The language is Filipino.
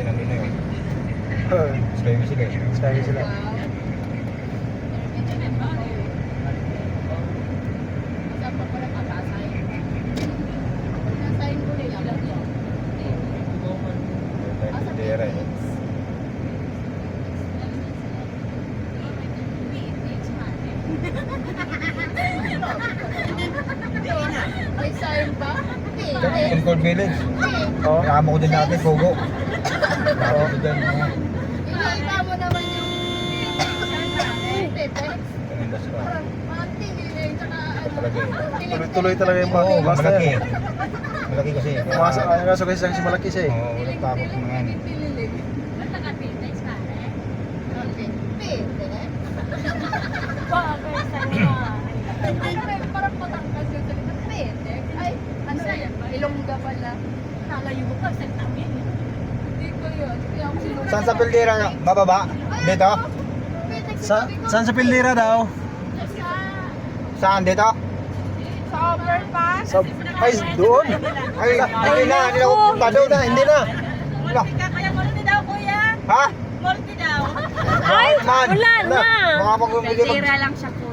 natin ang nila yun. Skyway sila eh. Skyway sila. Bandera eh. May sign ba? Incold Village. Oo. Nakama ko din natin, Pogo. Nakama ko dyan. Iba mo naman yung tetex. Ang industry. Parang tingin eh, tsaka Talaga eh. Tuloy-tuloy talaga yung Oo, bus na malaki. yan. Malaki kasi. Pumasok ay kaso kasi malaki siya eh. Oo, walang takot mga yan. Tililig. Ba't naka-tetex ka eh? Okay. Tetex? Bagay sa'yo. Parang matangkas yung salita. Tetex? Ay, ano yan? Ilongga pala. Nalayo mo pa, saan namin? Hindi ko yun. Kaya ako sinunod. Saan sa Pildera? Bababa? Dito? Tetex, Saan sa Pildera daw? Saan dito? Sa overpass? Sa, ay, doon? Ay, hindi na. Hindi na ako punta doon. Hindi na. Wala. Kaya multi daw, kuya. Ha? Multi daw. Ay, Wala na. Mga pag-umili Tira lang siya, kuya.